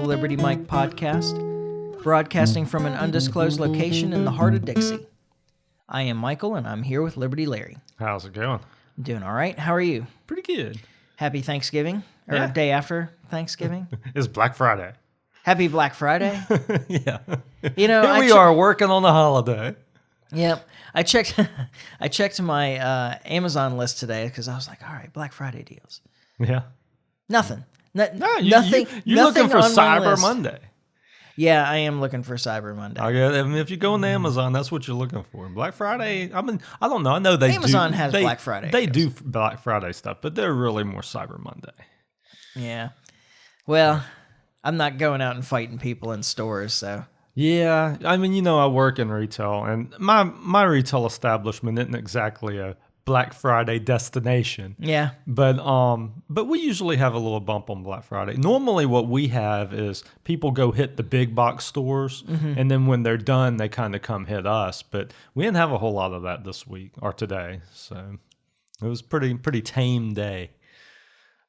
Liberty Mike podcast, broadcasting from an undisclosed location in the heart of Dixie. I am Michael, and I'm here with Liberty Larry. How's it going? I'm doing all right. How are you? Pretty good. Happy Thanksgiving, or Yeah. day after Thanksgiving. It's Black Friday. Happy Black Friday. Yeah. You know, Here we are working on the holiday. Yep. I checked my Amazon list today because I was like, all right, Black Friday deals. Yeah. Nothing. No, Nothing. You're nothing looking for on my Cyber list. Monday. Yeah, I am looking for Cyber Monday. I mean, if you go on Amazon, that's what you're looking for. Black Friday, I mean, I don't know. I know Amazon has Black Friday. They do Black Friday stuff, but they're really more Cyber Monday. Yeah. Well, I'm not going out and fighting people in stores, so. Yeah, I mean, I work in retail, and my retail establishment isn't exactly a Black Friday destination. Yeah. But we usually have a little bump on Black Friday. Normally what we have is people go hit the big box stores, and then when they're done, they kind of come hit us. But we didn't have a whole lot of that this week or today. So it was pretty tame day.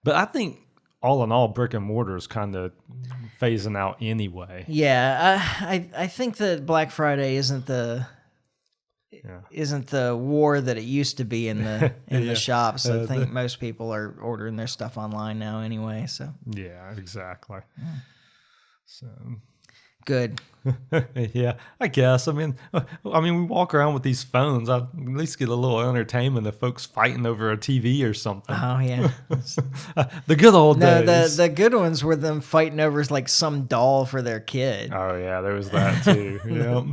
But I think all in all, brick and mortar is kind of phasing out anyway. Yeah, I think that Black Friday isn't the war that it used to be in the the shops. I think most people are ordering their stuff online now anyway. So yeah, exactly. So good. Yeah, I guess. I mean, we walk around with these phones. I at least get a little entertainment of folks fighting over a TV or something. Oh yeah, the good old days. The good ones were them fighting over like some doll for their kid. Oh yeah, there was that too. Yep.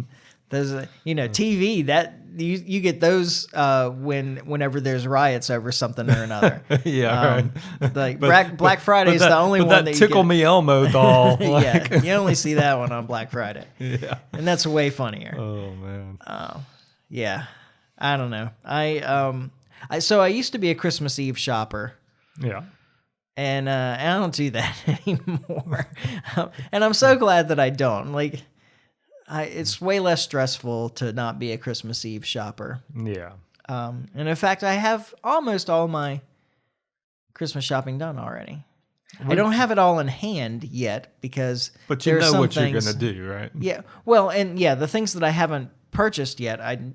There's TV that you get those whenever there's riots over something or another. Yeah, right. Like Black Friday is the only one that you Tickle get. Me Elmo doll. Yeah, you only see that one on Black Friday. Yeah, and that's way funnier. Oh man. Yeah, I don't know. I used to be a Christmas Eve shopper. Yeah. And I don't do that anymore. And I'm so glad that I don't. Like, it's way less stressful to not be a Christmas Eve shopper. Yeah. And in fact, I have almost all my Christmas shopping done already. I don't have it all in hand yet because but you know what you're going to do, right? Yeah. Well, and yeah, the things that I haven't purchased yet, I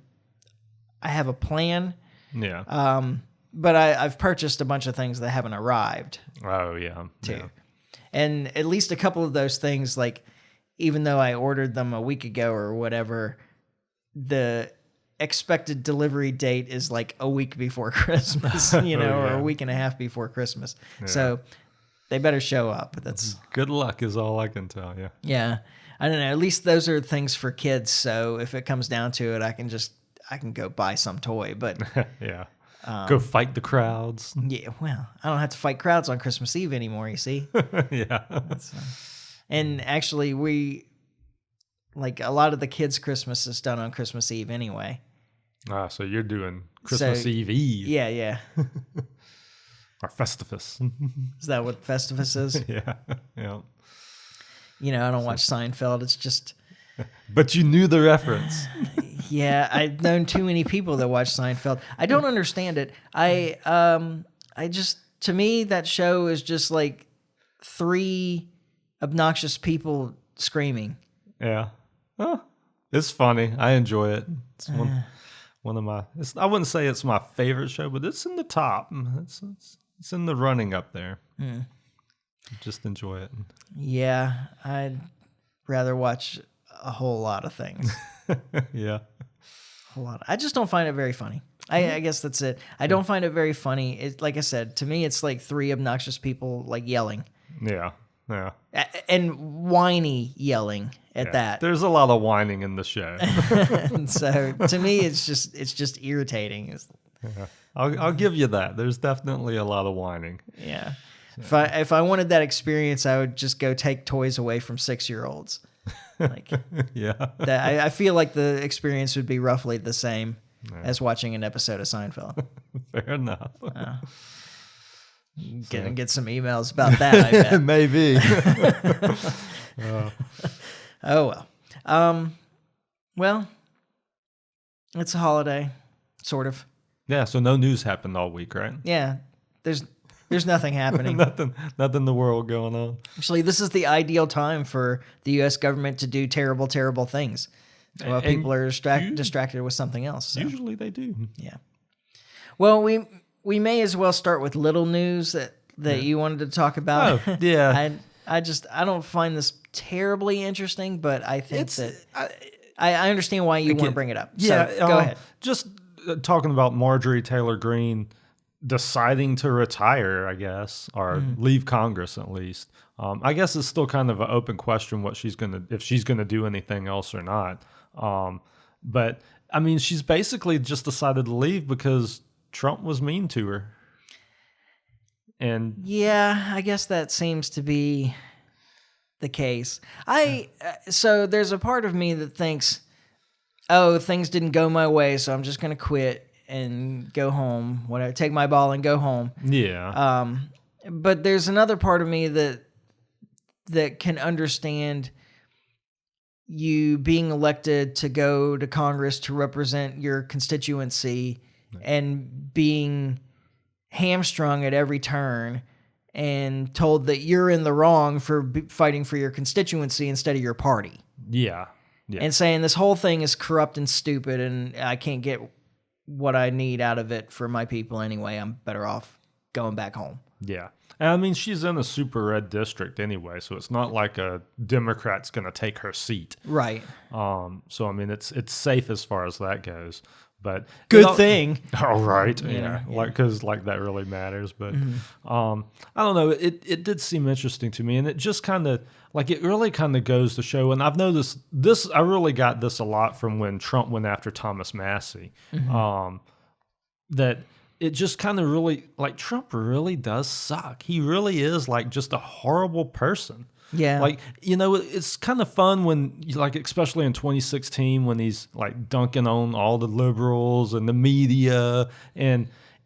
have a plan. Yeah. But I've purchased a bunch of things that haven't arrived. Oh yeah. Too. Yeah. And at least a couple of those things, like, even though I ordered them a week ago or whatever, the expected delivery date is like a week before Christmas, or a week and a half before Christmas. Yeah. So they better show up. That's good luck is all I can tell you. Yeah. I don't know. At least those are things for kids. So if it comes down to it, I can go buy some toy, but yeah. Go fight the crowds. Yeah. Well, I don't have to fight crowds on Christmas Eve anymore. You see? Yeah. And actually, a lot of the kids' Christmas is done on Christmas Eve anyway. Ah, so you're doing Christmas Eve. Yeah, yeah. Or Festivus. Is that what Festivus is? Yeah, yeah. I don't watch Seinfeld. It's just... But you knew the reference. Yeah, I've known too many people that watch Seinfeld. I don't understand it. To me, that show is just like three obnoxious people screaming. Yeah. Oh, it's funny. I enjoy it. It's one of my... I wouldn't say it's my favorite show, but it's in the top. It's in the running up there. Mm. Just enjoy it. Yeah, I'd rather watch a whole lot of things. Yeah. A whole lot. I just don't find it very funny. I guess that's it. I don't find it very funny. Like I said, to me, it's like three obnoxious people like yelling. Yeah. Yeah. And whiny yelling at that. There's a lot of whining in the show. So to me, it's just irritating. Yeah. I'll give you that. There's definitely a lot of whining. Yeah. So. If I wanted that experience, I would just go take toys away from 6-year-olds. Like, yeah. I feel like the experience would be roughly the same as watching an episode of Seinfeld. Fair enough. Gonna get some emails about that, I bet. Maybe. Oh, well. Well, it's a holiday, sort of. Yeah, so no news happened all week, right? Yeah. There's nothing happening. nothing in the world going on. Actually, this is the ideal time for the U.S. government to do terrible, terrible things while people are distracted with something else. So. Usually they do. Yeah. Well, we may as well start with little news that you wanted to talk about. Oh, yeah. I don't find this terribly interesting, but I think I understand why you want to bring it up. Yeah, so, go ahead. Just talking about Marjorie Taylor Greene deciding to retire, I guess, or leave Congress at least. I guess it's still kind of an open question if she's gonna do anything else or not. But I mean, she's basically just decided to leave because Trump was mean to her. And yeah, I guess that seems to be the case. So there's a part of me that thinks, oh, things didn't go my way, so I'm just gonna quit and go home. Whatever, take my ball and go home. Yeah. But there's another part of me that can understand you being elected to go to Congress to represent your constituency and being hamstrung at every turn and told that you're in the wrong for fighting for your constituency instead of your party. Yeah. And saying this whole thing is corrupt and stupid and I can't get what I need out of it for my people anyway. I'm better off going back home. Yeah. And I mean, she's in a super red district anyway, so it's not like a Democrat's going to take her seat. Right. So, I mean, it's safe as far as that goes. But good thing. All right. Yeah. Because that really matters. But I don't know. It did seem interesting to me. And it just kind of it really kind of goes to show. And I've noticed this. I really got this a lot from when Trump went after Thomas Massie. That it just kind of really Trump really does suck. He really is just a horrible person. Yeah. It's kind of fun when, especially in 2016, when he's dunking on all the liberals and the media.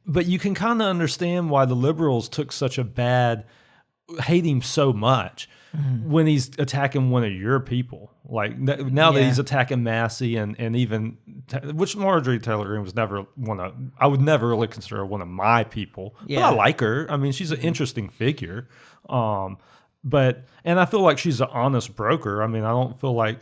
But you can kind of understand why the liberals took such a hate him so much when he's attacking one of your people. Now that he's attacking Massie and even, which Marjorie Taylor Greene was never I would never really consider her one of my people. Yeah. But I like her. I mean, she's an interesting figure. And I feel like she's an honest broker. I mean, I don't feel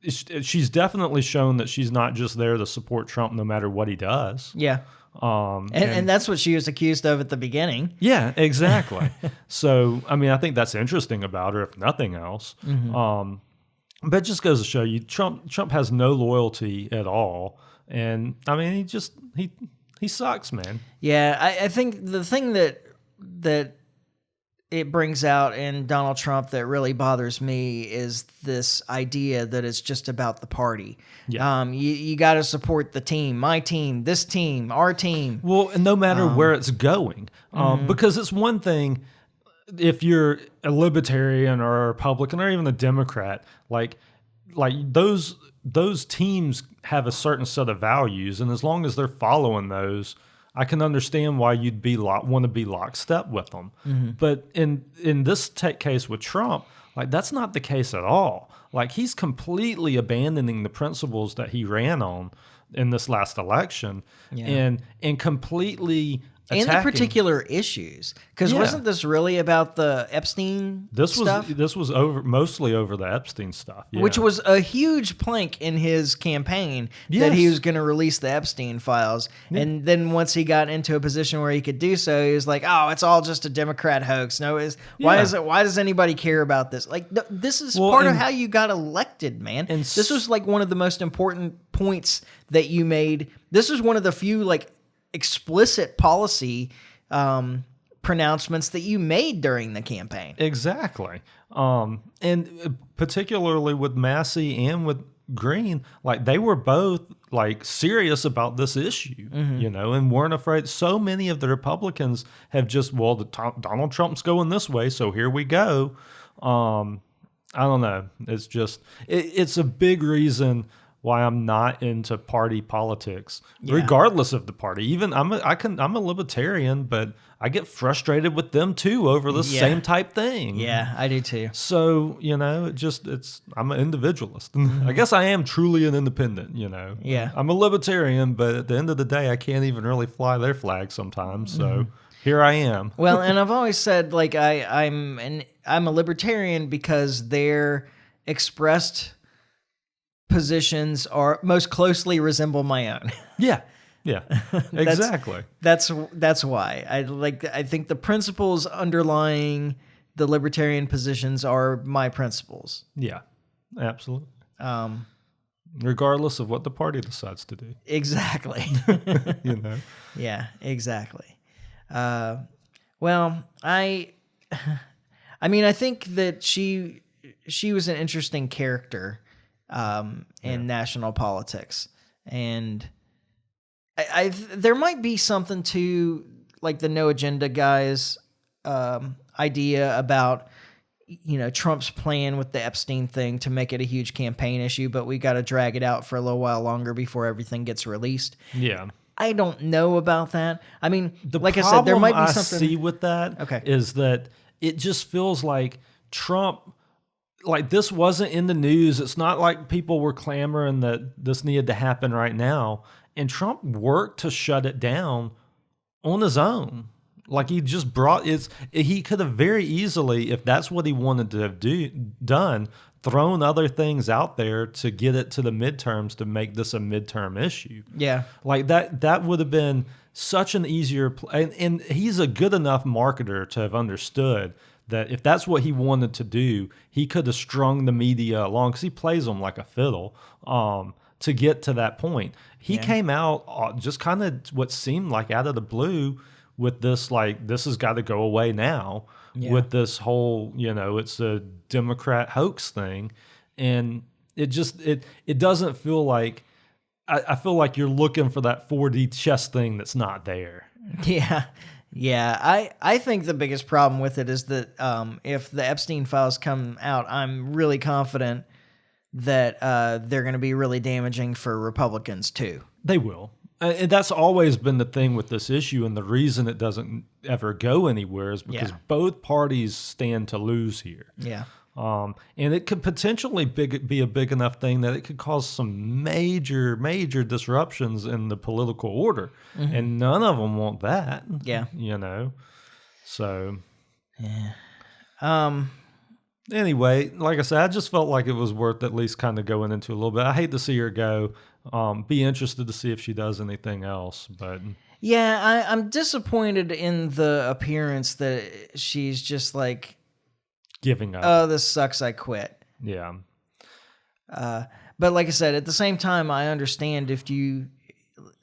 she's definitely shown that she's not just there to support Trump no matter what he does. Yeah. And that's what she was accused of at the beginning. Yeah, exactly. So, I mean, I think that's interesting about her, if nothing else. But it just goes to show you, Trump has no loyalty at all. And, I mean, he sucks, man. Yeah, I think the thing that it brings out in Donald Trump that really bothers me is this idea that it's just about the party. Yeah. You got to support the team, my team, this team, our team. Well, and no matter where it's going, because it's one thing if you're a libertarian or a Republican or even a Democrat, those teams have a certain set of values, and as long as they're following those, I can understand why you'd want to be lockstep with them. But in this case with Trump, that's not the case at all. He's completely abandoning the principles that he ran on in this last election, and completely attacking. And the particular issues, because wasn't this really about the Epstein stuff? This was mostly over the Epstein stuff, which was a huge plank in his campaign that he was going to release the Epstein files. And then once he got into a position where he could do so, he was like, "Oh, it's all just a Democrat hoax. No, why does anybody care about this? This is part of how you got elected, man. And this was one of the most important points that you made. This was one of the few explicit policy pronouncements that you made during the campaign. Exactly. And particularly with Massie and with Greene, they were both serious about this issue, and weren't afraid. So many of the Republicans have just, Donald Trump's going this way, so here we go. I don't know. It's just, it's a big reason why I'm not into party politics, regardless of the party. Even I'm a libertarian, but I get frustrated with them too over the same type thing. Yeah, I do too. So, I'm an individualist. I guess I am truly an independent, Yeah. I'm a libertarian, but at the end of the day, I can't even really fly their flag sometimes. So here I am. Well, and I've always said like I'm a libertarian because their expressed positions are most closely resemble my own. Yeah. Yeah. Exactly. That's why I think the principles underlying the libertarian positions are my principles. Yeah. Absolutely. Regardless of what the party decides to do. Exactly. You know. Yeah, exactly. Well, I mean, I think that she was an interesting character in national politics, and I there might be something to like the No Agenda guys' idea about Trump's plan with the Epstein thing to make it a huge campaign issue, but we got to drag it out for a little while longer before everything gets released. Yeah. I don't know about that. I mean, like I problem said, there might be something I see with that is that it just feels like Trump, like this wasn't in the news. It's not like people were clamoring that this needed to happen right now. And Trump worked to shut it down on his own. Like he just brought he could have very easily, if that's what he wanted to have done, thrown other things out there to get it to the midterms to make this a midterm issue. Yeah. Like that would have been such an easier and he's a good enough marketer to have understood that if that's what he wanted to do, he could have strung the media along because he plays them like a fiddle to get to that point. He came out just kind of what seemed like out of the blue with this, like, this has got to go away now with this whole, it's a Democrat hoax thing. And it just, it doesn't feel like, I feel like you're looking for that 4D chess thing that's not there. Yeah. Yeah. I think the biggest problem with it is that if the Epstein files come out, I'm really confident that they're going to be really damaging for Republicans too. They will. And that's always been the thing with this issue, and the reason it doesn't ever go anywhere is because both parties stand to lose here. Yeah. And it could potentially be a big enough thing that it could cause some major, major disruptions in the political order. Mm-hmm. And none of them want that. Yeah. So. Yeah. Anyway, like I said, I just felt like it was worth at least kind of going into a little bit. I hate to see her go. Be interested to see if she does anything else, but yeah, I'm disappointed in the appearance that she's just like giving up. Oh, this sucks. I quit. Yeah. But like I said, at the same time, I understand if you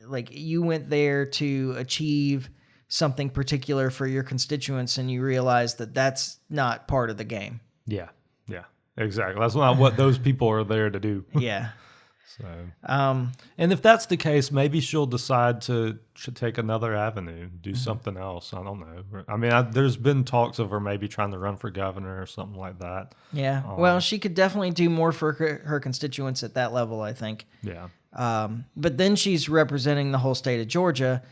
went there to achieve something particular for your constituents, and you realize that that's not part of the game. Yeah. Yeah. Exactly. That's not what those people are there to do. Yeah. So, and if that's the case, maybe she'll decide to take another avenue, do something else. I don't know. I mean, there's been talks of her maybe trying to run for governor or something like that. Yeah. Well, she could definitely do more for her constituents at that level, I think. Yeah. But then she's representing the whole state of Georgia.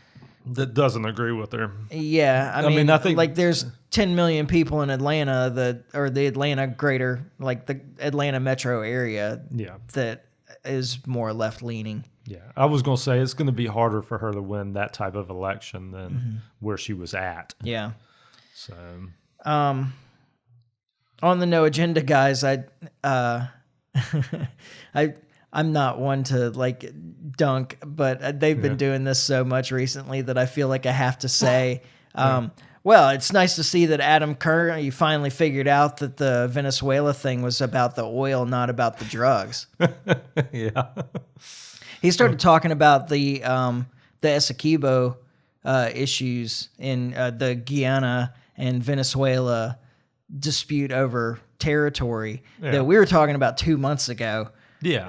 That doesn't agree with her. Yeah. I mean, I think like there's 10 million people in Atlanta the Atlanta greater, like the Atlanta metro area. Yeah. That is more left leaning. Yeah, I was going to say it's going to be harder for her to win that type of election than where she was at. Yeah. So, on the No Agenda guys, I'm not one to like dunk, but they've been doing this so much recently that I feel like I have to say, well, it's nice to see that Adam Kerr, you finally figured out that the Venezuela thing was about the oil, not about the drugs. Yeah. He started talking about the Essequibo issues in the Guyana and Venezuela dispute over territory that we were talking about 2 months ago. Yeah.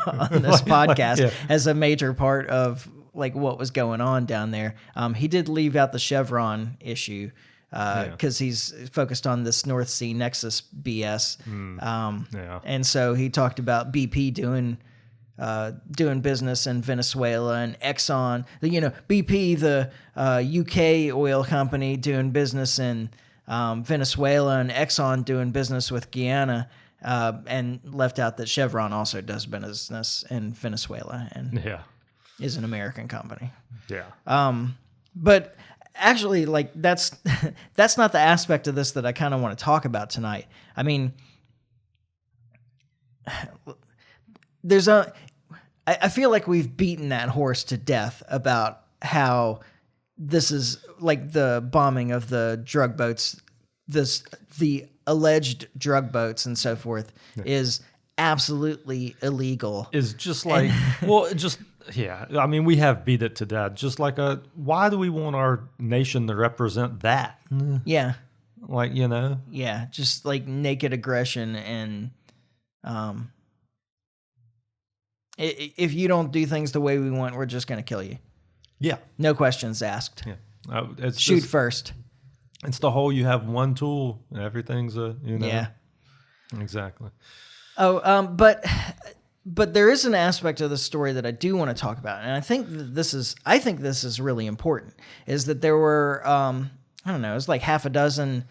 On this podcast as a major part of like what was going on down there. He did leave out the Chevron issue because he's focused on this North Sea Nexus BS. And so he talked about BP doing business in Venezuela and Exxon, BP, the UK oil company, doing business in Venezuela, and Exxon doing business with Guyana. And left out that Chevron also does business in Venezuela and is an American company. Yeah. But actually, like that's that's not the aspect of this that I kind of want to talk about tonight. I mean, I feel like we've beaten that horse to death about how this is like the bombing of the drug boats, the alleged drug boats and so forth is absolutely illegal. Is just like, yeah. I mean, we have beat it to death. Just like why do we want our nation to represent that? Yeah. Like, you know? Yeah, just like naked aggression and if you don't do things the way we want, we're just going to kill you. Yeah. No questions asked. Yeah. Shoot first. It's the whole you have one tool, everything's Yeah. Exactly. Oh, but there is an aspect of the story that I do want to talk about, and I think this is really important. Is that there were I don't know, it was like half a dozen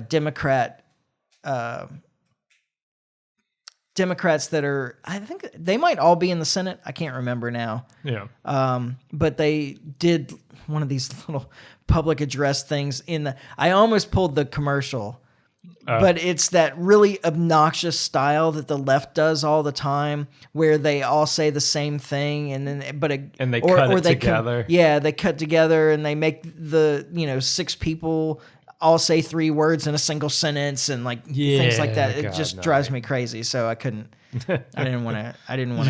Democrats that are, I think they might all be in the Senate. I can't remember now. Yeah. But they did one of these little public address things I almost pulled the commercial. But it's that really obnoxious style that the left does all the time, where they all say the same thing, and then they cut it together. They cut together and they make the 6 people all say 3 words in a single sentence and things like that. It just drives me crazy. So I couldn't. I didn't want to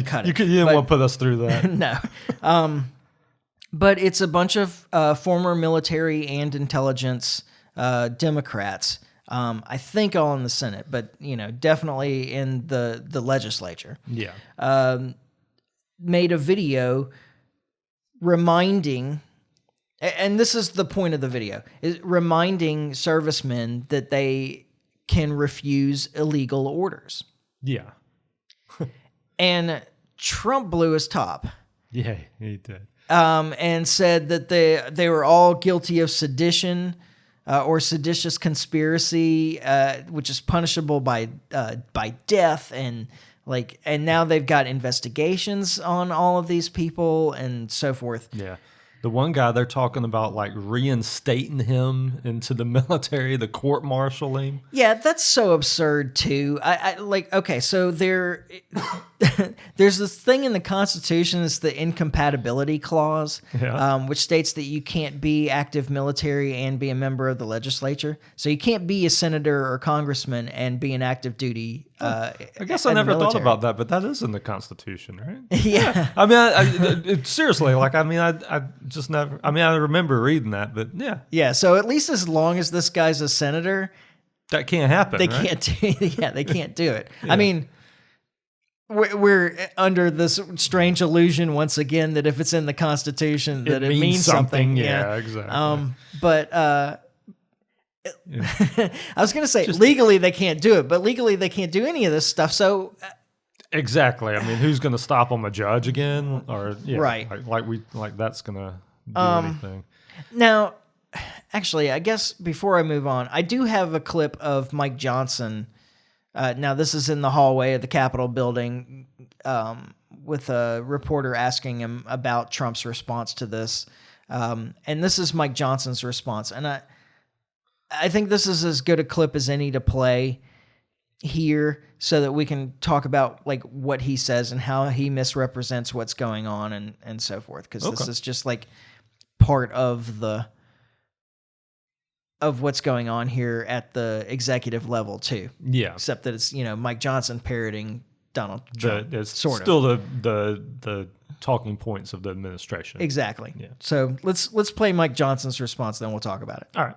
cut it. You didn't want to put us through that. No. But it's a bunch of former military and intelligence Democrats. I think all in the Senate, but definitely in the legislature. Yeah. Made a video reminding, and this is the point of the video, is reminding servicemen that they can refuse illegal orders. Yeah. And Trump blew his top. Yeah, he did. And said that they were all guilty of sedition. Or seditious conspiracy, which is punishable by death, and now they've got investigations on all of these people and so forth. Yeah, the one guy they're talking about reinstating him into the military, the court-martialing. Yeah, that's so absurd too. Okay, so there's this thing in the Constitution, it's the incompatibility clause, which states that you can't be active military and be a member of the legislature. So you can't be a senator or congressman and be an active duty. I guess I never thought about that, but that is in the Constitution, right? Yeah. I mean, seriously, I just never. I mean, I remember reading that, but yeah. Yeah. So at least as long as this guy's a senator, that can't happen. They right? can't do. Yeah, they can't do it. Yeah. I mean, we're under this strange illusion once again that if it's in the Constitution, that it means something. Yeah, exactly. But I was going to say legally they can't do it, but legally they can't do any of this stuff. So exactly. I mean, who's going to stop them? A judge again, or right? Like that's going to do anything. Now, actually, I guess before I move on, I do have a clip of Mike Johnson. Now, this is in the hallway of the Capitol building with a reporter asking him about Trump's response to this. And this is Mike Johnson's response. And I think this is as good a clip as any to play here so that we can talk about what he says and how he misrepresents what's going on and so forth. Because this is just part of what's going on here at the executive level too. Yeah. Except that it's, Mike Johnson parroting Donald Trump. It's still the talking points of the administration. Exactly. Yeah. So let's play Mike Johnson's response, then we'll talk about it. All right.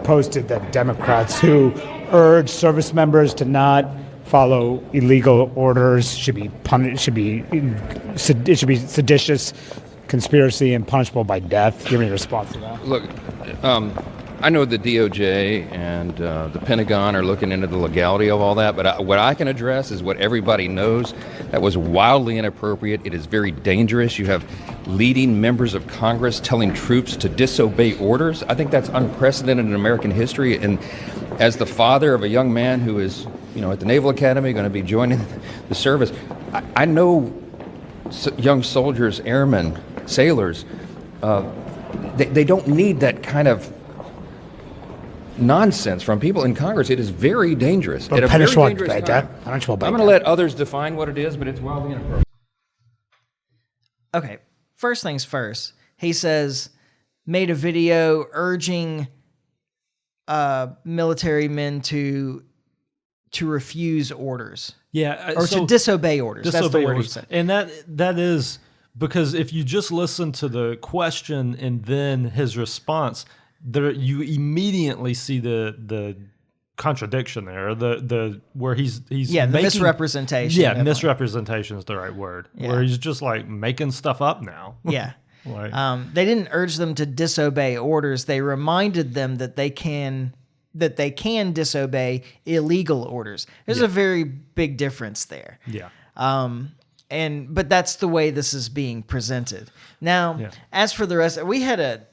Posted that Democrats who urge service members to not follow illegal orders should be punished, it should be seditious conspiracy and punishable by death. Give me a response to that. Look, I know the DOJ and the Pentagon are looking into the legality of all that, but what I can address is what everybody knows. That was wildly inappropriate. It is very dangerous. You have leading members of Congress telling troops to disobey orders. I think that's unprecedented in American history. And as the father of a young man who is, at the Naval Academy, going to be joining the service, I know young soldiers, airmen, sailors, they don't need that kind of nonsense from people in Congress. It is very dangerous. At a very dangerous time. I'm going to let others define what it is, but it's wildly inappropriate. Okay, first things first. He says, made a video urging military men to refuse orders. Yeah, or to disobey orders. That's the word he said. And that is because if you just listen to the question and then his response, there you immediately see the contradiction there, the where he's the misrepresentation. Yeah, misrepresentation is the right word. Yeah. Where he's just like making stuff up now. Yeah. They didn't urge them to disobey orders. They reminded them that they can disobey illegal orders. There's a very big difference there. Yeah. But that's the way this is being presented. Now, as for the rest, we had a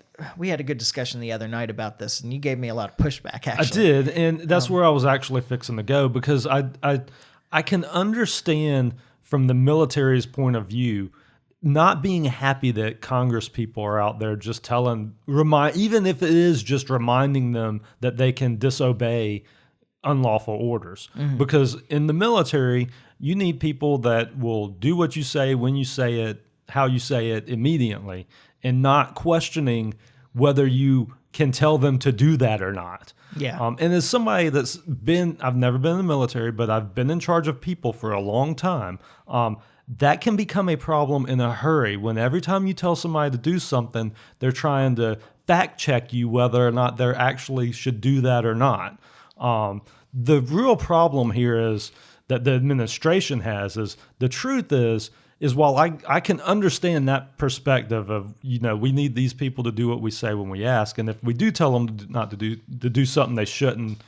good discussion the other night about this, and you gave me a lot of pushback, actually. I did, and that's where I was actually fixing to go, because I can understand from the military's point of view not being happy that Congress people are out there just even if it is just reminding them that they can disobey unlawful orders. Mm-hmm. Because in the military, you need people that will do what you say, when you say it, how you say it immediately, and not questioning whether you can tell them to do that or not. Yeah. And as somebody I've never been in the military, but I've been in charge of people for a long time. That can become a problem in a hurry when every time you tell somebody to do something, they're trying to fact check you whether or not they actually should do that or not. The real problem here is that the administration has is the truth is while I can understand that perspective of, we need these people to do what we say when we ask. And if we do tell them to do something they shouldn't,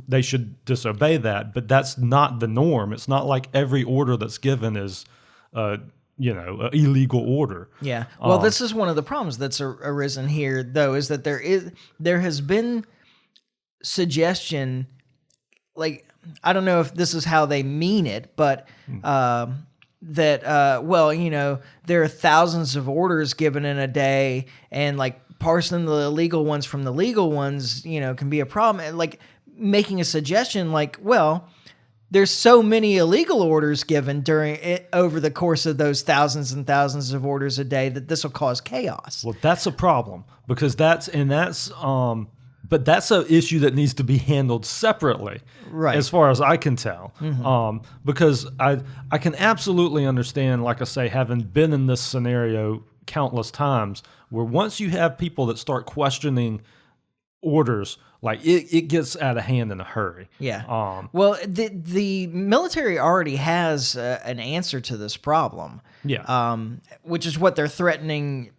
they should disobey that, but that's not the norm. It's not like every order that's given is, an illegal order. Yeah. Well, this is one of the problems that's arisen here, though, is that there has been suggestion, like, I don't know if this is how they mean it, but there are thousands of orders given in a day, and like parsing the illegal ones from the legal ones, can be a problem. And like making a suggestion like, well, there's so many illegal orders given over the course of those thousands and thousands of orders a day that this will cause chaos. Well, that's a problem, because that's an issue that needs to be handled separately, right? As far as I can tell, because I can absolutely understand, like I say, having been in this scenario countless times, where once you have people that start questioning orders, like it gets out of hand in a hurry. Yeah. Well, the military already has an answer to this problem. Yeah. Which is what they're threatening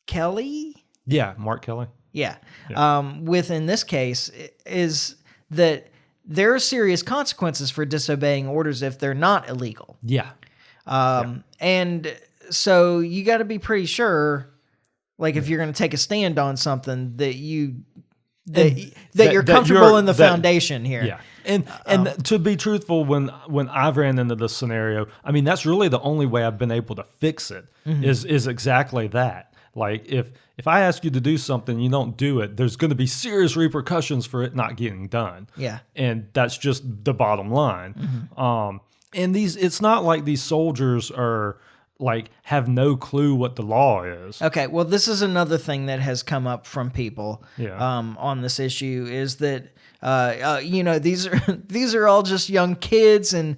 Kelly. Yeah, Mark Kelly. Yeah. In this case is that there are serious consequences for disobeying orders if they're not illegal. Yeah. And so you got to be pretty sure, like if you're going to take a stand on something, that you're comfortable in the foundation here. Yeah. And to be truthful, when I've ran into this scenario, I mean, that's really the only way I've been able to fix it, is exactly that. Like if I ask you to do something, you don't do it, there's going to be serious repercussions for it not getting done. Yeah. And that's just the bottom line. And it's not like these soldiers are like have no clue what the law is. Okay, well, this is another thing that has come up from people on this issue, is that these are all just young kids, and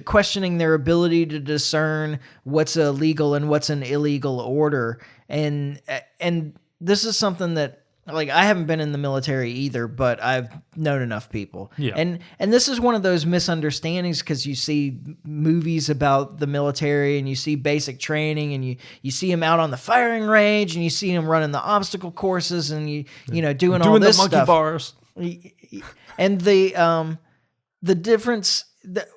questioning their ability to discern what's a legal and what's an illegal order, and this is something that, like, I haven't been in the military either, but I've known enough people. Yeah. And this is one of those misunderstandings, because you see movies about the military and you see basic training, and you see them out on the firing range, and you see them running the obstacle courses, and doing all this stuff. Doing the monkey bars. And the difference,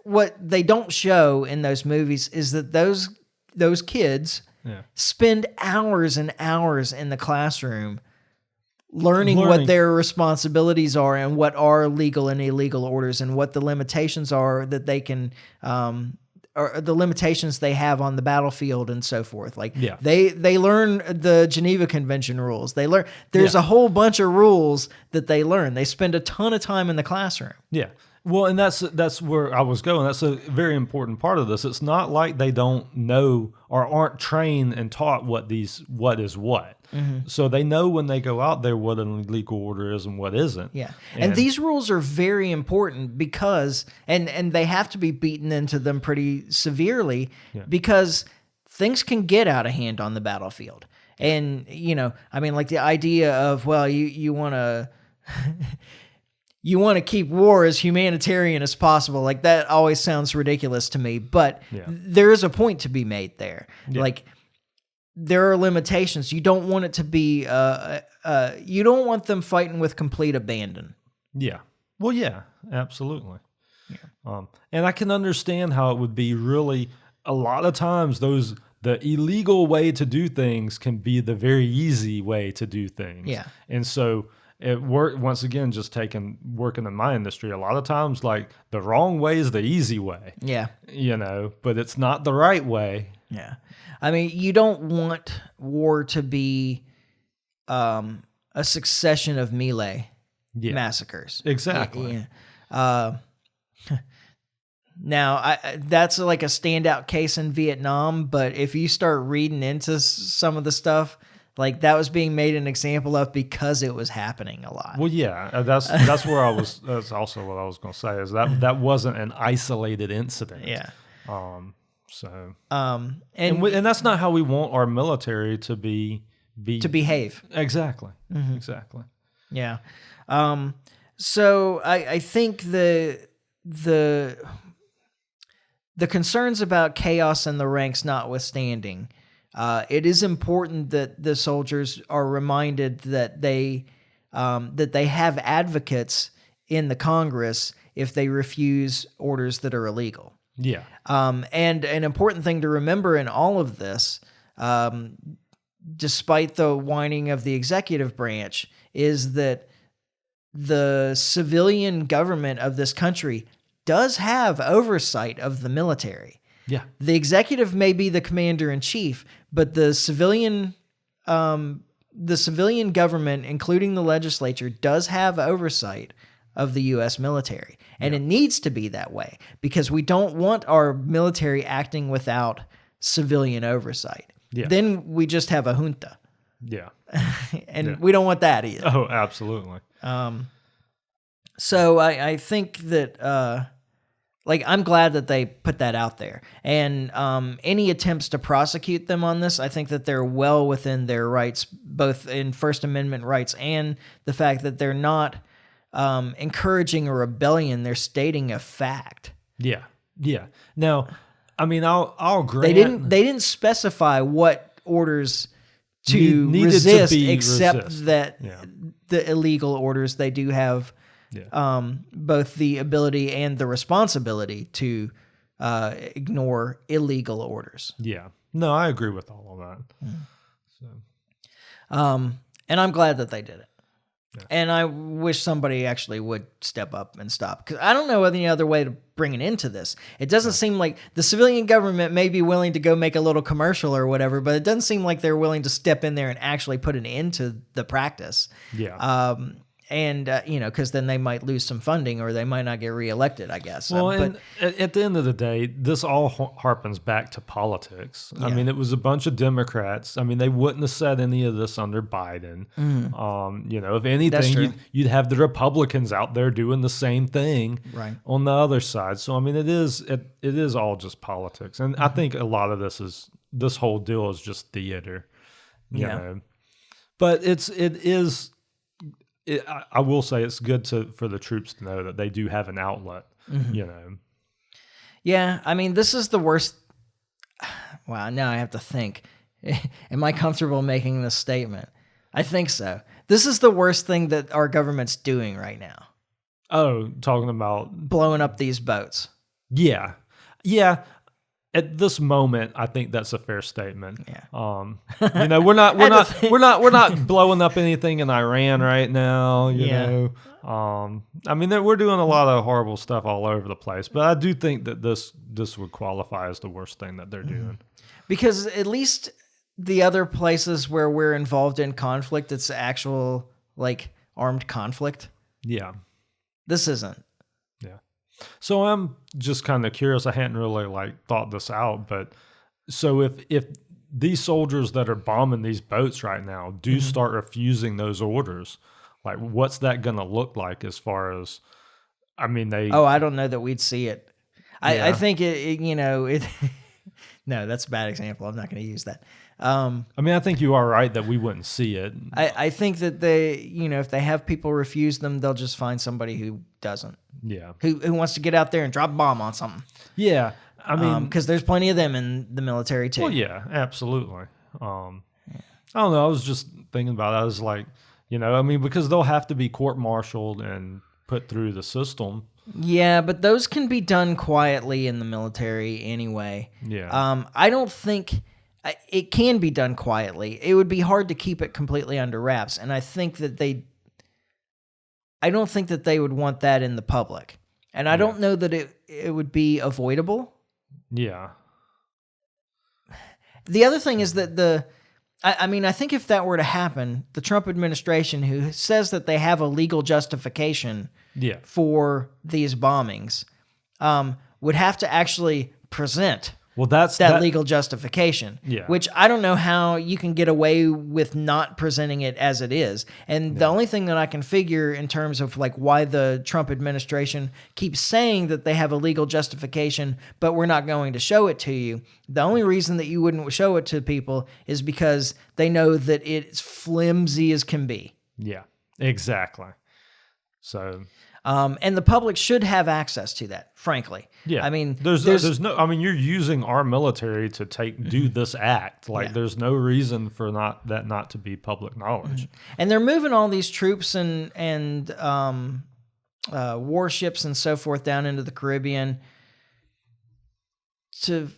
what they don't show in those movies is that those kids spend hours and hours in the classroom learning what their responsibilities are, and what are legal and illegal orders, and what the limitations are that they can or the limitations they have on the battlefield and so forth. Like Yeah. they learn the Geneva Convention rules. They learn there's Yeah. a whole bunch of rules that they learn. They spend a ton of time in the classroom. Yeah. Well, and that's where I was going. That's a very important part of this. It's not like they don't know or aren't trained and taught what is what. So they know when they go out there what an illegal order is and what isn't. Yeah. And these rules are very important because and they have to be beaten into them pretty severely because things can get out of hand on the battlefield. And I mean, like the idea of, well, you want to you want to keep war as humanitarian as possible. Like that always sounds ridiculous to me, but there is a point to be made there. Like there are limitations. You don't want it to be, you don't want them fighting with complete abandon. Yeah. Well, yeah, absolutely. Yeah. And I can understand how it would be really, a lot of times the illegal way to do things can be the very easy way to do things. Yeah. And so it worked, once again, just working in my industry, a lot of times like the wrong way is the easy way. Yeah. But it's not the right way. Yeah. I mean, you don't want war to be a succession of melee massacres. Exactly. Yeah. Now, that's like a standout case in Vietnam, but if you start reading into some of the stuff, like that was being made an example of because it was happening a lot. Well, yeah, that's where I was. That's also what I was going to say is that wasn't an isolated incident. Yeah. And that's not how we want our military to behave. Exactly. Exactly. Yeah. So I think the concerns about chaos in the ranks notwithstanding, it is important that the soldiers are reminded that they have advocates in the Congress if they refuse orders that are illegal. Yeah. And an important thing to remember in all of this, despite the whining of the executive branch, is that the civilian government of this country does have oversight of the military. Yeah. The executive may be the commander-in-chief, but the civilian government, including the legislature, does have oversight of the U.S. military. And it needs to be that way because we don't want our military acting without civilian oversight. Yeah. Then we just have a junta. Yeah. And we don't want that either. Oh, absolutely. So I think that, I'm glad that they put that out there. And any attempts to prosecute them on this, I think that they're well within their rights, both in First Amendment rights and the fact that they're not encouraging a rebellion. They're stating a fact. Yeah. Yeah. Now, I mean, I'll grant they didn't specify what orders to needed resist, to be except that the illegal orders, they do have both the ability and the responsibility to ignore illegal orders. Yeah. No, I agree with all of that. So. And I'm glad that they did it. Yeah. And I wish somebody actually would step up and stop, because I don't know any other way to bring an end to this. It doesn't seem like the civilian government may be willing to go make a little commercial or whatever, but it doesn't seem like they're willing to step in there and actually put an end to the practice. Yeah. And because then they might lose some funding or they might not get reelected, I guess. Well, and at the end of the day, this all harpens back to politics. Yeah. I mean, it was a bunch of Democrats. I mean, they wouldn't have said any of this under Biden. If anything, you'd have the Republicans out there doing the same thing on the other side. So, I mean, it is all just politics. And I think a lot of this whole deal is just theater. You know? But I will say it's good for the troops to know that they do have an outlet, Yeah, I mean, this is the worst. Wow, now I have to think. Am I comfortable making this statement? I think so. This is the worst thing that our government's doing right now. Oh, talking about blowing up these boats. Yeah. Yeah. At this moment, I think that's a fair statement. Yeah. You know, we're not blowing up anything in Iran right now. You know, I mean, we're doing a lot of horrible stuff all over the place, but I do think that this would qualify as the worst thing that they're doing. Because at least the other places where we're involved in conflict, it's actual like armed conflict. Yeah, this isn't. Yeah. So I'm just kind of curious. I hadn't really like thought this out, but so if these soldiers that are bombing these boats right now do start refusing those orders, like what's that going to look like as far as, I mean, I don't know that we'd see it. I think it no, that's a bad example. I'm not going to use that. I mean, I think you are right that we wouldn't see it. I think that they, if they have people refuse them, they'll just find somebody who doesn't. Yeah. Who wants to get out there and drop a bomb on something. Yeah. I mean, because there's plenty of them in the military too. Well, yeah, absolutely. I don't know. I was just thinking about it. I was like, I mean, because they'll have to be court-martialed and put through the system. Yeah, but those can be done quietly in the military anyway. Yeah. I don't think it can be done quietly. It would be hard to keep it completely under wraps, and I don't think that they would want that in the public. And I don't know that it would be avoidable. Yeah. The other thing is that I think if that were to happen, the Trump administration, who says that they have a legal justification for these bombings, would have to actually present that legal justification, which I don't know how you can get away with not presenting it as it is. And the only thing that I can figure in terms of like why the Trump administration keeps saying that they have a legal justification, but we're not going to show it to you. The only reason that you wouldn't show it to people is because they know that it's flimsy as can be. Yeah, exactly. So... and the public should have access to that, frankly. Yeah. I mean, there's no, I mean, you're using our military to do this act. Like there's no reason for that not to be public knowledge. And they're moving all these troops and warships and so forth down into the Caribbean to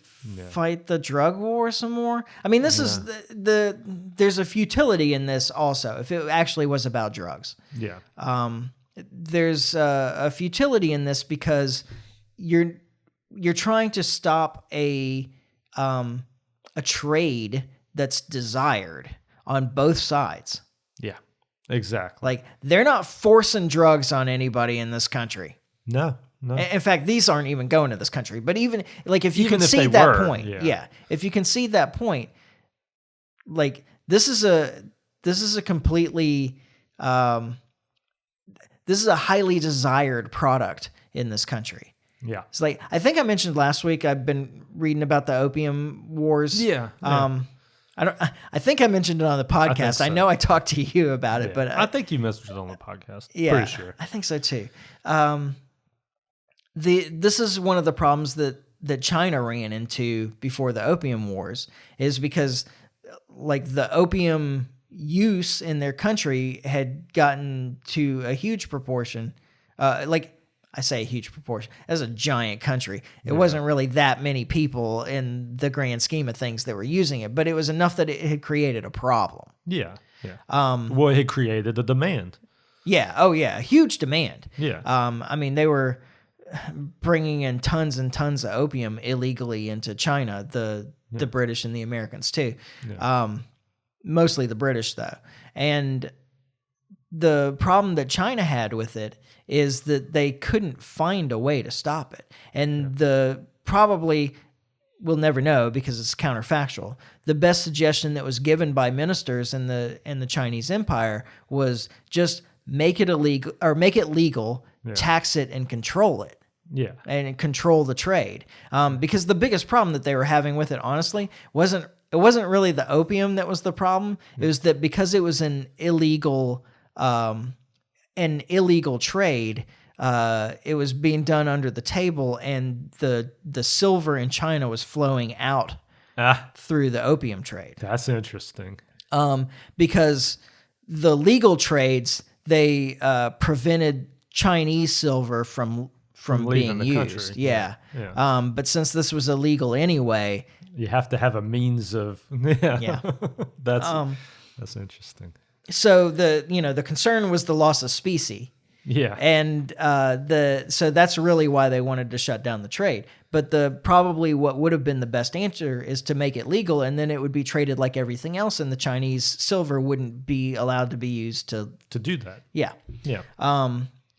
fight the drug war some more. I mean, this is there's a futility in this also, if it actually was about drugs. Yeah. There's a futility in this because you're trying to stop a trade that's desired on both sides. Yeah, exactly. Like they're not forcing drugs on anybody in this country. No. In fact, these aren't even going to this country. But even like if you concede that point, if you concede that point, like this is a completely this is a highly desired product in this country. Yeah. It's like, I think I mentioned last week, I've been reading about the opium wars. Yeah. I think I mentioned it on the podcast. I know I talked to you about it, but I think you mentioned it on the podcast. Yeah. Pretty sure. I think so too. This is one of the problems that China ran into before the opium wars, is because like the opium use in their country had gotten to a huge proportion. Like I say a huge proportion, as a giant country. It wasn't really that many people in the grand scheme of things that were using it, but it was enough that it had created a problem. Yeah. Yeah. Well, it had created a demand. Yeah. Oh yeah. A huge demand. Yeah. I mean, they were bringing in tons and tons of opium illegally into China, the British and the Americans too. Yeah. Mostly the British, though. And the problem that China had with it is that they couldn't find a way to stop it. And probably, we'll never know because it's counterfactual, the best suggestion that was given by ministers in the Chinese Empire was just make it illegal, or make it legal, tax it and control it. Yeah. And control the trade. Because the biggest problem that they were having with it, honestly, wasn't really the opium that was the problem. It was that because it was an illegal trade, it was being done under the table, and the silver in China was flowing out through the opium trade. That's interesting. Because the legal trades, they prevented Chinese silver from from leaving being the used. country. Yeah. Yeah. But since this was illegal anyway, You have to have a means of Yeah. that's interesting. so the concern was the loss of species. Yeah. And so that's really why they wanted to shut down the trade. But probably what would have been the best answer is to make it legal, and then it would be traded like everything else, and the Chinese silver wouldn't be allowed to be used to do that. Yeah. Yeah.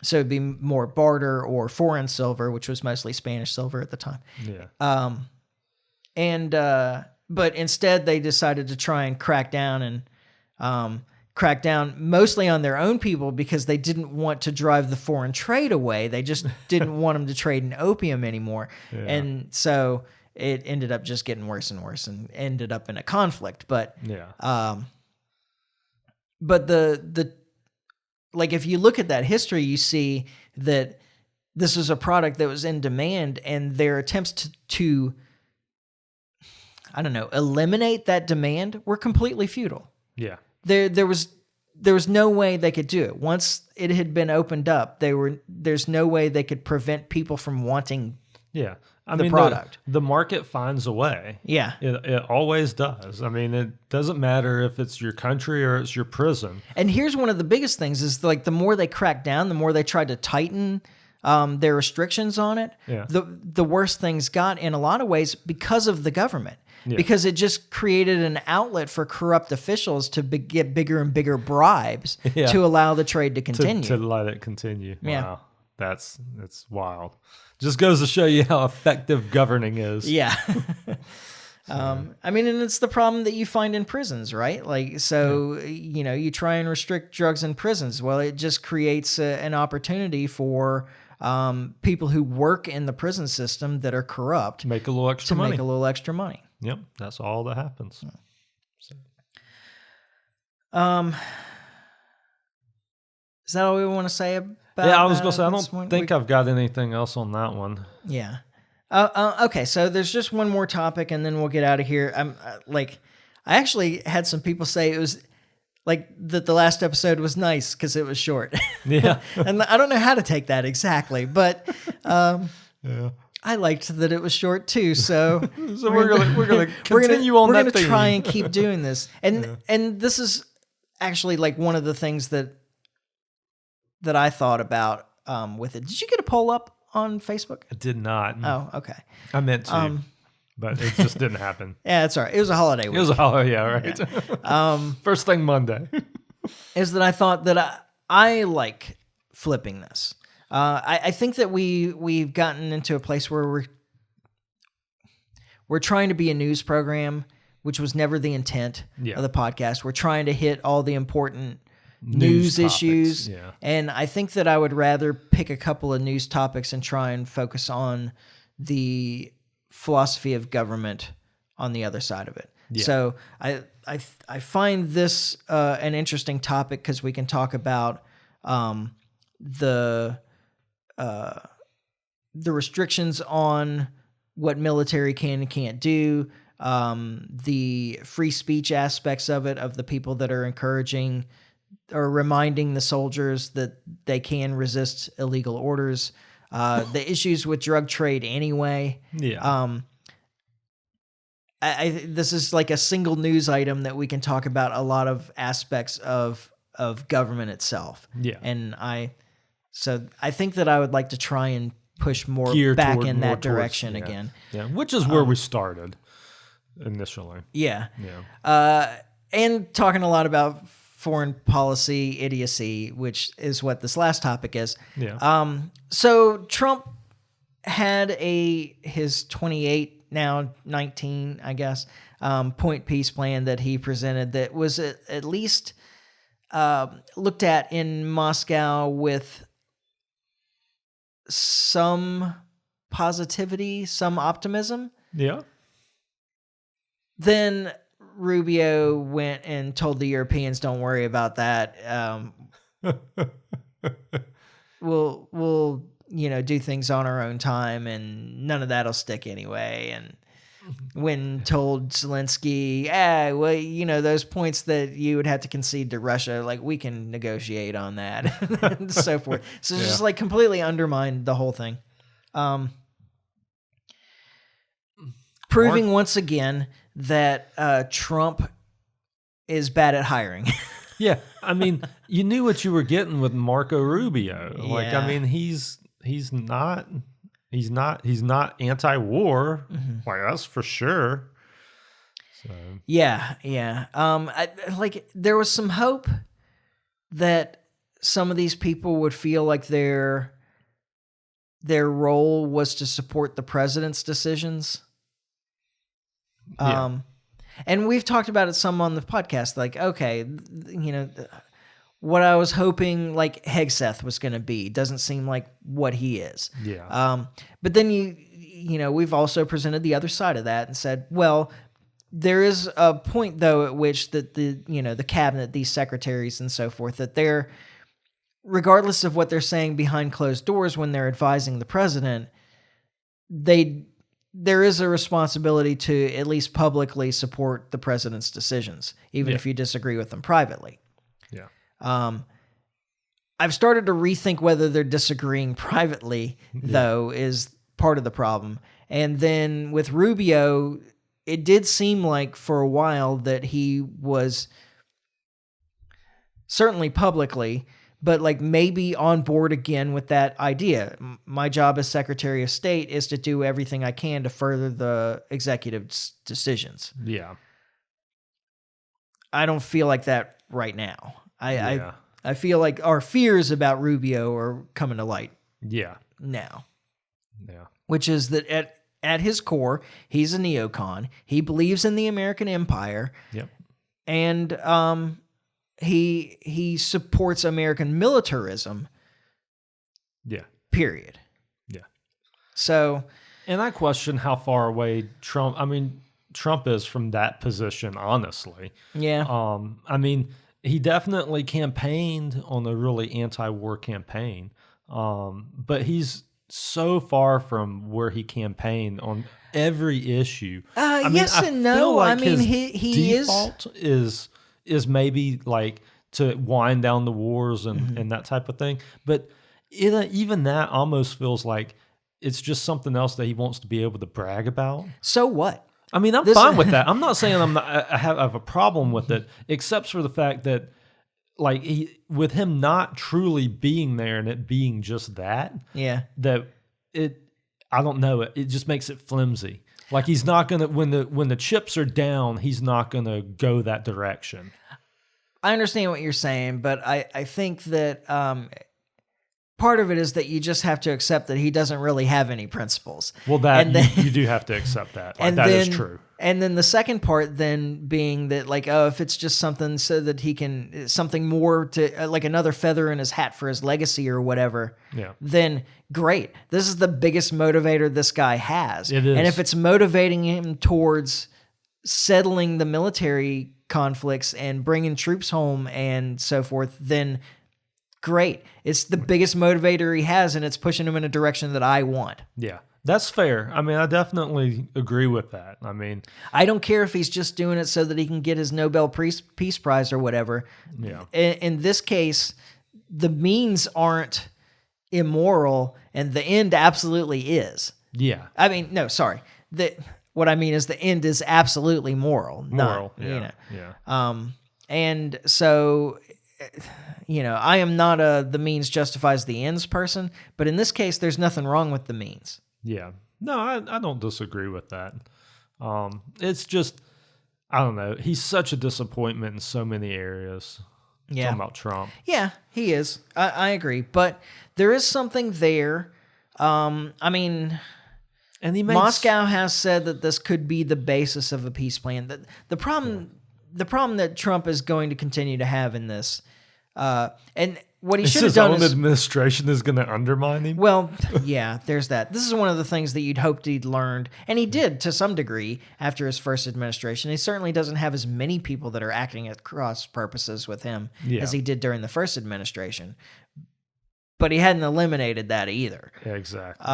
So it'd be more barter or foreign silver, which was mostly Spanish silver at the time. Yeah. But instead they decided to try and crack down mostly on their own people because they didn't want to drive the foreign trade away. They just didn't want them to trade in opium anymore. Yeah. And so it ended up just getting worse and worse and ended up in a conflict. But but the like if you look at that history, you see that this is a product that was in demand, and their attempts to I don't know, eliminate that demand were completely futile. Yeah. There was no way they could do it. Once it had been opened up, there's no way they could prevent people from wanting Yeah. the product. The market finds a way. Yeah. It always does. I mean, it doesn't matter if it's your country or it's your prison. And here's one of the biggest things is like the more they cracked down, the more they tried to tighten their restrictions on it, Yeah. the worse things got in a lot of ways because of the government. Yeah. Because it just created an outlet for corrupt officials to get bigger and bigger bribes Yeah. to allow the trade to continue. To let it continue. Yeah. Wow. That's wild. Just goes to show you how effective governing is. Yeah. I mean, and it's the problem that you find in prisons, right? Like, so, you try and restrict drugs in prisons. Well, it just creates an opportunity for people who work in the prison system that are corrupt Make a little extra to money. make a little extra money. Yep. That's all that happens. So. Is that all we want to say about Yeah, I was going to say, I this don't one? think I've got anything else on that one. Yeah. Okay, so there's just one more topic, and then we'll get out of here. I actually had some people say it was like that the last episode was nice because it was short. Yeah. And I don't know how to take that exactly, but Yeah. I liked that it was short too. So, So we're gonna continue on we're that gonna theme. try and keep doing this. And this is actually like one of the things that I thought about with it. Did you get a poll up on Facebook? I did not. Oh, okay. I meant to, but it just didn't happen. Yeah, that's all right. It was a holiday week. It was a holiday, yeah, right. First thing Monday. Is that I thought that I like flipping this. I think that we've gotten into a place where we're trying to be a news program, which was never the intent of the podcast. We're trying to hit all the important news topics, issues. yeah. And I think that I would rather pick a couple of news topics and try and focus on the philosophy of government on the other side of it. Yeah. So I find this an interesting topic because we can talk about the restrictions on what military can and can't do, the free speech aspects of it, of the people that are encouraging or reminding the soldiers that they can resist illegal orders, the issues with drug trade anyway. Yeah. This is like a single news item that we can talk about a lot of aspects of government itself. Yeah. And I think that I would like to try and push more Gear back toward in more that direction towards- again. Yeah, which is where we started initially. Yeah. Yeah. And talking a lot about foreign policy idiocy, which is what this last topic is. Yeah. So Trump had his 28, now 19, I guess, point peace plan that he presented that was at least looked at in Moscow with some positivity, some optimism. Yeah. Then Rubio went and told the Europeans, "Don't worry about that. We'll do things on our own time, and none of that'll stick anyway." And when told Zelensky, those points that you would have to concede to Russia, like we can negotiate on that, and so forth. So just like completely undermined the whole thing. Proving once again that Trump is bad at hiring. Yeah, I mean, you knew what you were getting with Marco Rubio. Like, Yeah. I mean, he's not anti-war. Like, that's for sure. So Yeah. There was some hope that some of these people would feel like their role was to support the president's decisions. Yeah. And we've talked about it some on the podcast. Like, okay, what I was hoping like Hegseth was going to be doesn't seem like what he is. Yeah. But then we've also presented the other side of that and said, well, there is a point though at which that the cabinet, these secretaries and so forth, that they're, regardless of what they're saying behind closed doors when they're advising the president, there is a responsibility to at least publicly support the president's decisions, even if you disagree with them privately. Yeah. I've started to rethink whether they're disagreeing privately, though, is part of the problem. And then with Rubio, it did seem like for a while that he was certainly publicly, but like maybe on board again with that idea. My job as Secretary of State is to do everything I can to further the executive's decisions. Yeah. I don't feel like that right now. I feel like our fears about Rubio are coming to light. Yeah. Now. Yeah. Which is that at his core, he's a neocon. He believes in the American empire. Yep. And he supports American militarism. Yeah. Period. Yeah. So, and I question how far away Trump is from that position, honestly. Yeah. I mean, he definitely campaigned on a really anti-war campaign. But he's so far from where he campaigned on every issue. Yes and no. Like I mean, his he default is maybe like to wind down the wars and that type of thing. But even that almost feels like it's just something else that he wants to be able to brag about. So what? I mean, I'm fine with that. I'm not saying I have a problem with it, except for the fact that, like, with him not truly being there and it being just that, I don't know, it just makes it flimsy. Like, he's not gonna when the chips are down, he's not gonna go that direction. I understand what you're saying, but I think that part of it is that you just have to accept that he doesn't really have any principles. Well, you do have to accept that. Like, that is true. And then the second part then being that, like, if it's just something so that he can, something more to, like another feather in his hat for his legacy or whatever, then great. This is the biggest motivator this guy has. It is. And if it's motivating him towards settling the military conflicts and bringing troops home and so forth, then great. It's the biggest motivator he has, and it's pushing him in a direction that I want. Yeah, that's fair. I mean, I definitely agree with that. I mean, I don't care if he's just doing it so that he can get his Nobel Peace Prize or whatever. Yeah. In this case, the means aren't immoral, and the end absolutely is. Yeah. I mean, no, sorry. What I mean is the end is absolutely moral. Yeah. And so, I am not the means justifies the ends person, but in this case, there's nothing wrong with the means. Yeah. No, I don't disagree with that. It's just, I don't know. He's such a disappointment in so many areas. Yeah. Talking about Trump. Yeah, he is. I agree. But there is something there. I mean, and Moscow has said that this could be the basis of a peace plan. The problem that Trump is going to continue to have in this, and what he should have done is his own administration is going to undermine him. Well, yeah, there's that. This is one of the things that you'd hoped he'd learned, and he did to some degree after his first administration. He certainly doesn't have as many people that are acting at cross purposes with him as he did during the first administration. But he hadn't eliminated that either. Yeah, exactly.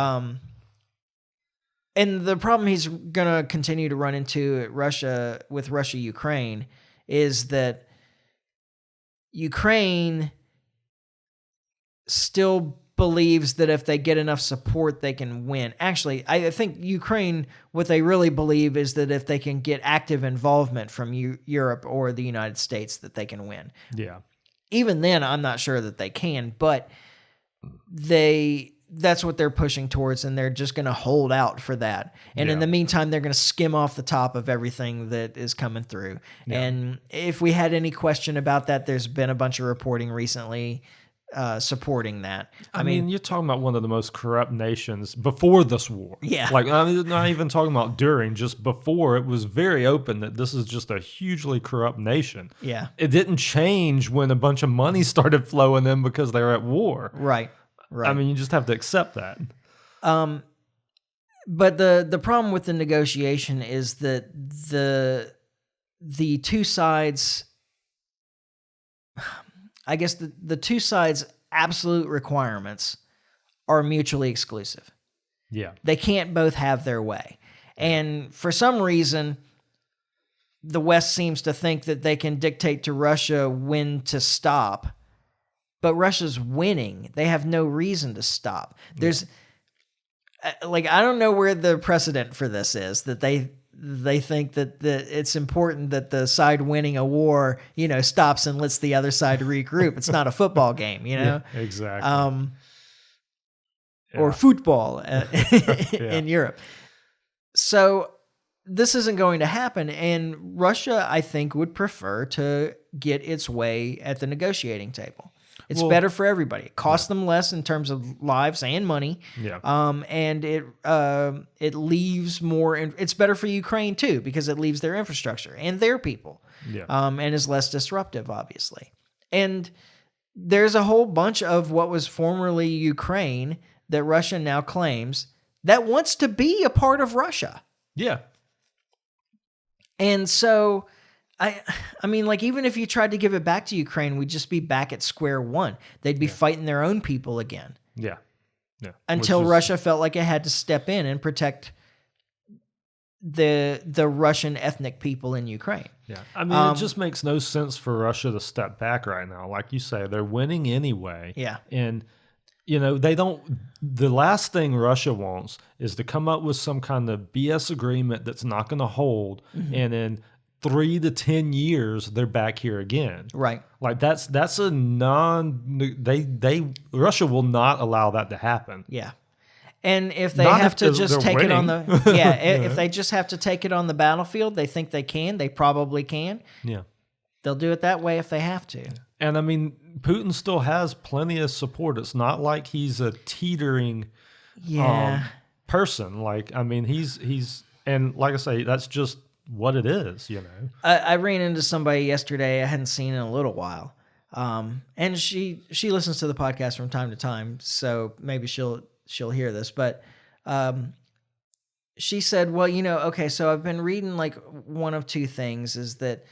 And the problem he's going to continue to run into with Russia-Ukraine is that Ukraine still believes that if they get enough support, they can win. Actually, I think Ukraine, what they really believe is that if they can get active involvement from Europe or the United States, that they can win. Yeah. Even then, I'm not sure that they can, but that's what they're pushing towards, and they're just going to hold out for that. And in the meantime, they're going to skim off the top of everything that is coming through. Yeah. And if we had any question about that, there's been a bunch of reporting recently supporting that. I mean, you're talking about one of the most corrupt nations before this war. Yeah. Like, I'm not even talking about during, just before. It was very open that this is just a hugely corrupt nation. Yeah. It didn't change when a bunch of money started flowing in because they were at war. Right. I mean, you just have to accept that. But the problem with the negotiation is that the two sides, I guess the two sides' absolute requirements are mutually exclusive. Yeah. They can't both have their way. And for some reason, the West seems to think that they can dictate to Russia when to stop. But Russia's winning. They have no reason to stop. There's, I don't know where the precedent for this is, that they think that it's important that the side winning a war, stops and lets the other side regroup. It's not a football game, Yeah, exactly. Or football in Europe. So this isn't going to happen. And Russia, I think, would prefer to get its way at the negotiating table. It's better for everybody. It costs them less in terms of lives and money. Yeah. And it leaves more. It's better for Ukraine too, because it leaves their infrastructure and their people. Yeah. And is less disruptive, obviously. And there's a whole bunch of what was formerly Ukraine that Russia now claims that wants to be a part of Russia. Yeah. And so I mean, like, even if you tried to give it back to Ukraine, we'd just be back at square one. They'd be fighting their own people again. Yeah. Yeah. Until Russia felt like it had to step in and protect the Russian ethnic people in Ukraine. Yeah. I mean, it just makes no sense for Russia to step back right now. Like you say, they're winning anyway. Yeah. And, the last thing Russia wants is to come up with some kind of BS agreement that's not going to hold. Mm-hmm. And in 3 to 10 years, they're back here again. Right. Like that's a Russia will not allow that to happen. Yeah. And if they Not have if to just they're take it on winning. if they just have to take it on the battlefield, they think they can, they probably can. Yeah. They'll do it that way if they have to. And I mean, Putin still has plenty of support. It's not like he's a teetering person. Like, I mean, he's and like I say, that's just what it is, I ran into somebody yesterday I hadn't seen in a little while. And she listens to the podcast from time to time, so maybe she'll hear this. But she said, well, okay, so I've been reading like one of two things is that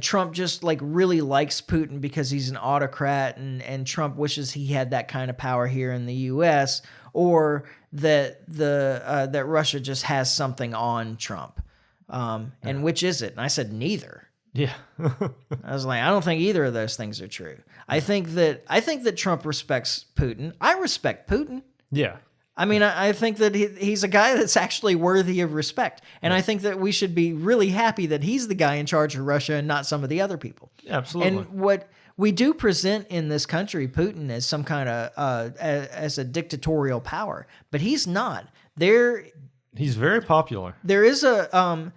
Trump just like really likes Putin because he's an autocrat and Trump wishes he had that kind of power here in the US, or that that Russia just has something on Trump. And which is it? And I said, neither. Yeah. I was like, I don't think either of those things are true. I think that Trump respects Putin. I respect Putin. Yeah. I mean, I think that he's a guy that's actually worthy of respect. And I think that we should be really happy that he's the guy in charge of Russia and not some of the other people. Absolutely. And what we do present in this country, Putin, as some kind of, as a dictatorial power, but he's not. He's very popular. There is a,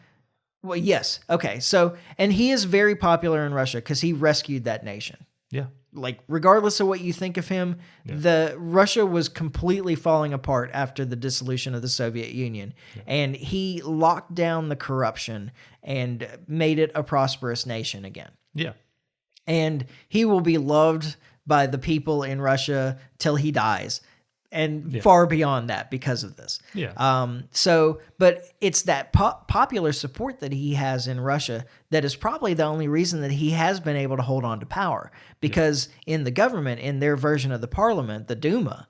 well, yes. Okay. So, and he is very popular in Russia because he rescued that nation. Yeah. Like, regardless of what you think of him, Russia was completely falling apart after the dissolution of the Soviet Union. Yeah. And he locked down the corruption and made it a prosperous nation again. Yeah. And he will be loved by the people in Russia till he dies. And far beyond that because of this. Yeah. But it's that popular support that he has in Russia that is probably the only reason that he has been able to hold on to power. Because in the government, in their version of the parliament, the Duma,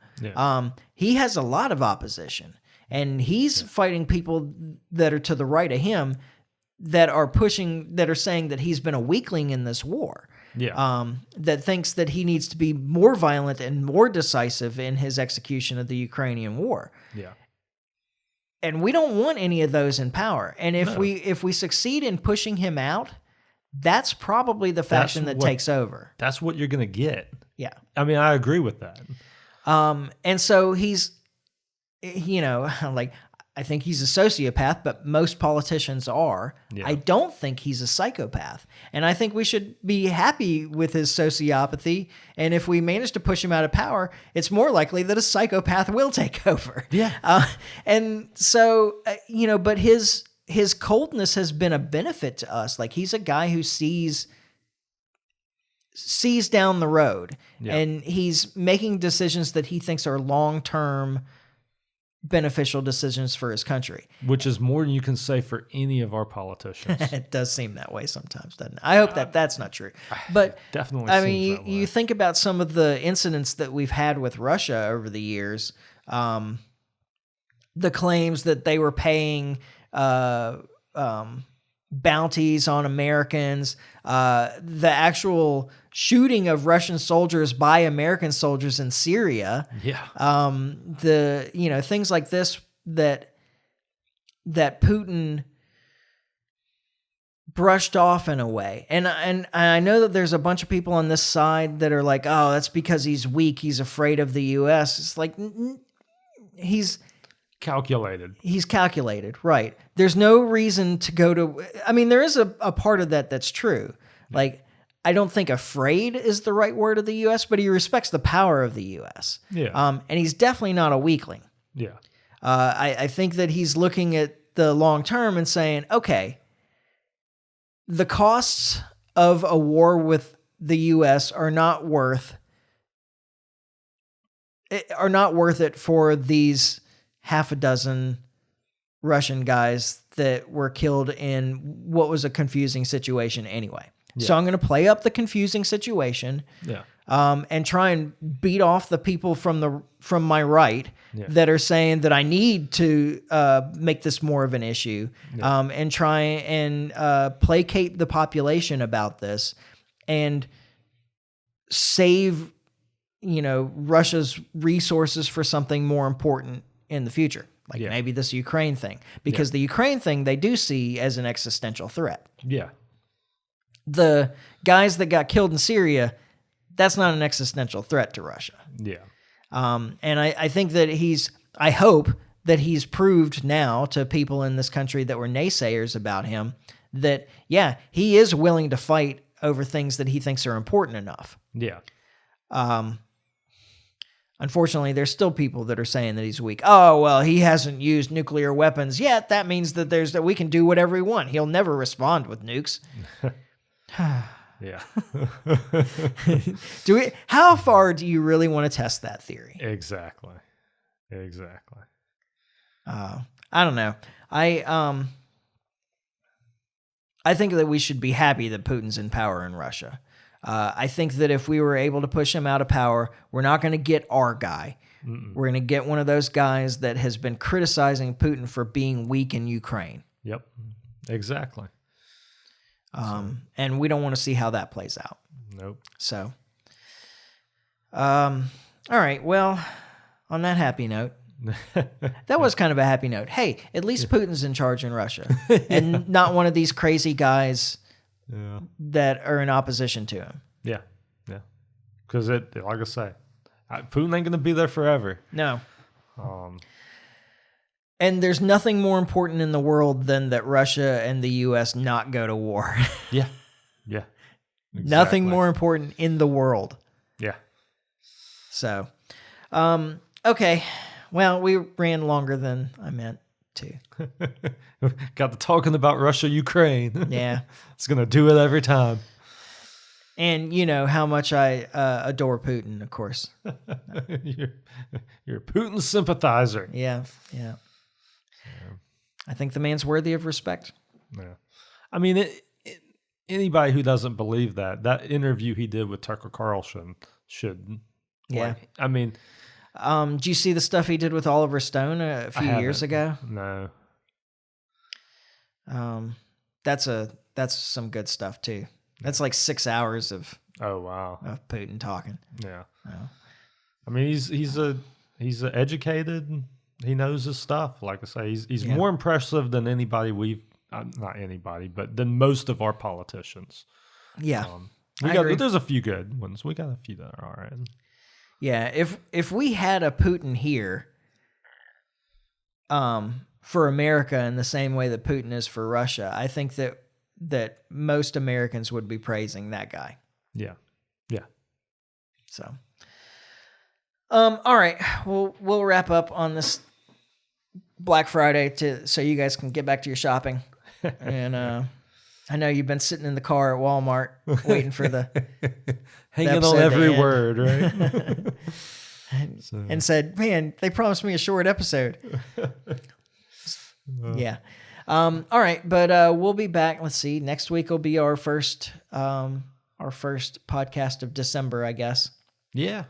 he has a lot of opposition. And he's fighting people that are to the right of him that are saying that he's been a weakling in this war. that thinks that he needs to be more violent and more decisive in his execution of the Ukrainian war. Yeah. And we don't want any of those in power. And if No. we succeed in pushing him out, that's probably the faction that takes over. That's what you're going to get. Yeah. I mean, I agree with that. And so he's, like, I think he's a sociopath, but most politicians are. Yeah. I don't think he's a psychopath. And I think we should be happy with his sociopathy. And if we manage to push him out of power, it's more likely that a psychopath will take over. Yeah. And so, but his coldness has been a benefit to us. Like, he's a guy who sees down the road, and he's making decisions that he thinks are long-term beneficial decisions for his country. Which is more than you can say for any of our politicians. It does seem that way sometimes, doesn't it? I hope that that's not true. But Definitely I seems mean, that way. you think about some of the incidents that we've had with Russia over the years, the claims that they were paying bounties on Americans, the actual shooting of Russian soldiers by American soldiers in Syria. Yeah. Things like this that Putin brushed off in a way. And I know that there's a bunch of people on this side that are like, oh, that's because he's weak. He's afraid of the U.S. It's like, he's calculated. He's calculated, right. There's no reason to go to... I mean, there is a part of that that's true. Like, I don't think afraid is the right word of the U.S., but he respects the power of the U.S. Yeah. And he's definitely not a weakling. Yeah. I think that he's looking at the long term and saying, okay, the costs of a war with the U.S. are not worth it for these half a dozen Russian guys that were killed in what was a confusing situation anyway. Yeah. So I'm going to play up the confusing situation, and try and beat off the people from my right that are saying that I need to make this more of an issue, and try and placate the population about this and save, Russia's resources for something more important in the future. Like maybe this Ukraine thing, because the Ukraine thing they do see as an existential threat. Yeah. The guys that got killed in Syria, that's not an existential threat to Russia. Yeah. And I think that I hope that he's proved now to people in this country that were naysayers about him that, he is willing to fight over things that he thinks are important enough. Yeah. Unfortunately, there's still people that are saying that he's weak. Oh, well, he hasn't used nuclear weapons yet. That means that we can do whatever we want. He'll never respond with nukes. Yeah. How far do you really want to test that theory? Exactly. I don't know. I think that we should be happy that Putin's in power in Russia. I think that if we were able to push him out of power, we're not going to get our guy. Mm-mm. We're going to get one of those guys that has been criticizing Putin for being weak in Ukraine. Yep. Exactly. And we don't want to see how that plays out. Nope. So, all right. Well, on that happy note, that was kind of a happy note. Hey, at least Putin's in charge in Russia and not one of these crazy guys that are in opposition to him. Yeah. Yeah. Because like I say, Putin ain't going to be there forever. No. And there's nothing more important in the world than that Russia and the U.S. not go to war. Yeah. Yeah. Exactly. Nothing more important in the world. Yeah. So, okay. Well, we ran longer than I meant to. Got to talking about Russia, Ukraine. Yeah. It's going to do it every time. And you know how much I adore Putin, of course. You're a Putin sympathizer. Yeah. I think the man's worthy of respect. Yeah. I mean, anybody who doesn't believe that interview he did with Tucker Carlson should. Yeah. I mean. Did you see the stuff he did with Oliver Stone a few years ago? No. That's some good stuff too. That's like 6 hours of Oh wow. of Putin talking. Yeah. Oh. I mean, he's a educated. He knows his stuff. Like I say, he's Yeah. more impressive than anybody not anybody, but than most of our politicians. Yeah. We I got agree. there's a few good ones. We got a few that are all right. Yeah, if we had a Putin here, for America in the same way that Putin is for Russia, I think that most Americans would be praising that guy. Yeah. Yeah. So, all right, we'll wrap up on this Black Friday so you guys can get back to your shopping. And I know you've been sitting in the car at Walmart waiting for the Hanging episode on to every end. word, right? And said, "Man, they promised me a short episode." Yeah. All right, but we'll be back. Let's see. Next week will be our first podcast of December, I guess. Yeah.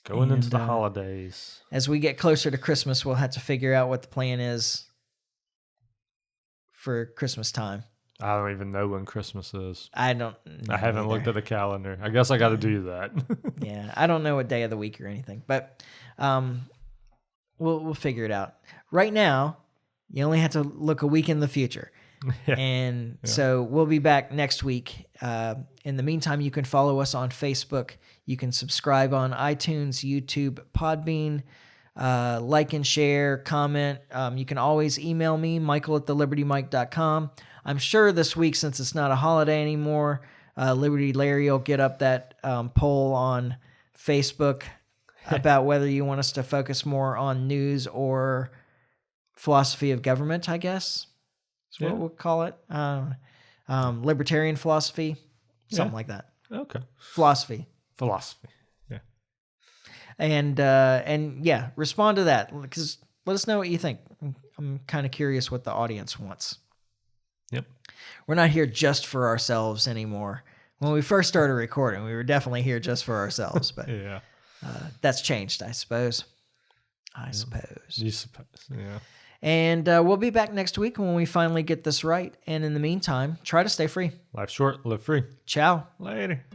Going into the And, holidays. As we get closer to Christmas, we'll have to figure out what the plan is for Christmas time. I don't even know when Christmas is. I don't. I haven't looked at the calendar. I guess I got to do that. Yeah, I don't know what day of the week or anything, but we'll figure it out. Right now, you only have to look a week in the future. Yeah. And so we'll be back next week. In the meantime, you can follow us on Facebook. You can subscribe on iTunes, YouTube, Podbean, like and share, comment. You can always email me, michael@thelibertymike.com. I'm sure this week, since it's not a holiday anymore, Liberty Larry will get up that poll on Facebook about whether you want us to focus more on news or philosophy of government, I guess. That's what we'll call it. Libertarian philosophy, something like that. Okay. Philosophy. Yeah. And yeah, respond to that, because let us know what you think. I'm kind of curious what the audience wants. Yep. We're not here just for ourselves anymore. When we first started recording, we were definitely here just for ourselves, but Yeah. that's changed, I suppose. You suppose. Yeah. And we'll be back next week when we finally get this right. And in the meantime, try to stay free. Life short, live free. Ciao. Later.